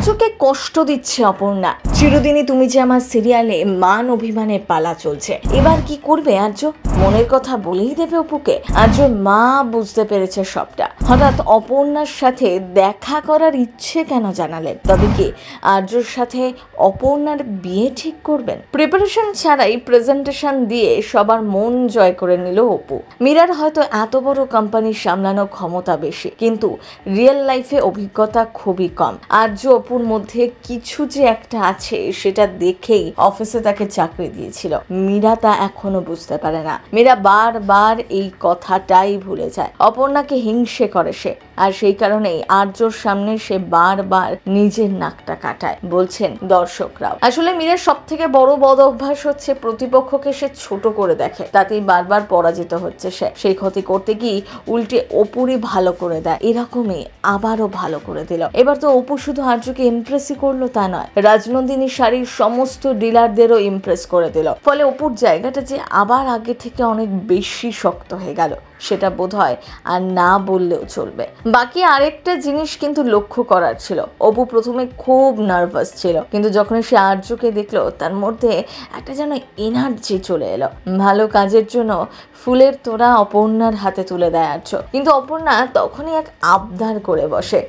আর্যকে কষ্ট দিচ্ছে অপর্ণা। চিরদিনই তুমি যে আমার সিরিয়ালে মান অভিমানের পালা চলছে, এবার কি করবে আর্য? মনের কথা বলেই দেবে অপুকে? আর্যর মা বুঝতে পেরেছে সবটা। হঠাৎ অপর্ণার সাথে দেখা করার ইচ্ছে কেন জানালেন? তবে কি আর্যর সাথে অপর্ণার বিয়ে ঠিক করবেন? প্রিপারেশন ছাড়াই প্রেজেন্টেশন দিয়ে সবার মন জয় করে নিল অপু। মীরার হয়তো এত বড় কোম্পানি সামলানোর ক্ষমতা বেশি, কিন্তু রিয়েল লাইফে অভিজ্ঞতা খুবই কম। আর্য অপুর মধ্যে কিছু যে একটা আছে সেটা দেখেই অফিসে তাকে চাকরি দিয়েছিল। মীরা তা এখনো বুঝতে পারে না। মীরা বারবার এই কথাটাই ভুলে যায়। অপর্ণাকে হিংসে করে সে, আর সেই কারণেই আর্যর সামনে সে বারবার নিজের নাকটা কাটায়, বলছেন দর্শকরাও। আসলে মীরার সব থেকে বড় বদ অভ্যাস হচ্ছে প্রতিপক্ষকে সে ছোট করে দেখে, তাতেই বারবার পরাজিত হচ্ছে সে। সেই ক্ষতি করতে গিয়ে উল্টে অপুরই ভালো করে দেয়। এরকমই আবারও ভালো করে দিল। এবার তো অপু শুধু আর্যকে ইমপ্রেসই করলো তা নয়, রাজনন্দিনী শাড়ির সমস্ত ডিলারদেরও ইমপ্রেস করে দিল। ফলে অপুর জায়গাটা যে আবার আগে থেকে অনেক বেশি শক্ত হয়ে গেল, সেটা বোধহয় আর না বললেও চলবে। বাকি আরেকটা জিনিস কিন্তু লক্ষ্য করার ছিল। অপু প্রথমে খুব নার্ভাস ছিল, কিন্তু যখন সে আর্যকে দেখলো তার মধ্যে একটা যেন এনার্জি চলে এলো। ভালো কাজের জন্য ফুলের তোড়া অপর্ণার হাতে তুলে দেয় আর্য, কিন্তু অপর্ণা তখনই এক আবদার করে বসে,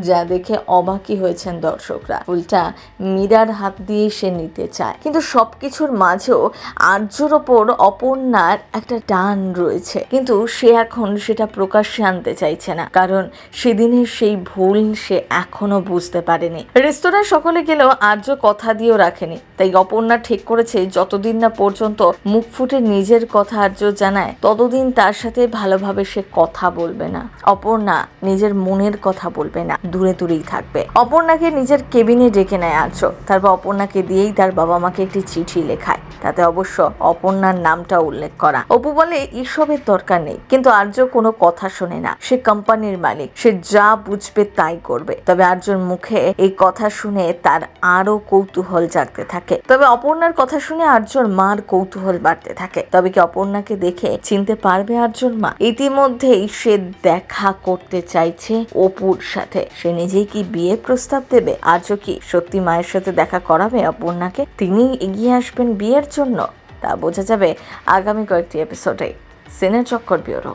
যা দেখে অবাকই হয়েছেন দর্শকরা। ফুলটা মীরার হাত দিয়ে সে নিতে চায়, কিন্তু সবকিছুর মাঝেও আর্যর ওপর অপর্ণার একটা টান রয়েছে, কিন্তু সে এখন সেটা প্রকাশ্যে আনতে চাইছে না, কারণ সেদিনের সেই ভুল সে এখনো বুঝতে পারেনি। রেস্তোরাঁ সকলে গেলেও আর্য কথা দিয়েও রাখেনি, তাই অপর্ণা ঠিক করেছে যতদিন না পর্যন্ত মুখ ফুটে নিজের কথা আর্য জানায়, ততদিন তার সাথে ভালোভাবে সে কথা বলবে না। অপর্ণা নিজের মনের কথা বলবে না, দূরে দূরেই থাকবে। অপর্ণাকে নিজের কেবিনে ডেকে নেয় আর্য, তারপর অপর্ণাকে দিয়েই তার বাবা মাকে একটি চিঠি লেখায়, তাতে অবশ্য অপর্ণার নামটা উল্লেখ করা। অপু বলে এসবের দরকার নেই, কিন্তু আর্য কোনো কথা শোনে না। সে কোম্পানির মালিক, সে যা বুঝবে তাই করবে। তবে আর্যর মুখে এই কথা শুনে তার আরো কৌতূহল জাগতে থাকে। তবে অপর্ণার কথা শুনে আর্যর মার কৌতূহল বাড়তে থাকে। তবে কি অপর্ণাকে দেখে চিনতে পারবে আর্যর মা? ইতিমধ্যেই সে দেখা করতে চাইছে অপুর সাথে। সে নিজেই কি বিয়ের প্রস্তাব দেবে? আর্য কি সত্যি মায়ের সাথে দেখা করাবে অপর্ণাকে? তিনি এগিয়ে আসবেন বিয়ের জন্য? তা বোঝা যাবে আগামী কয়েকটি এপিসোডে। সিনে চক্কর ব্যুরো।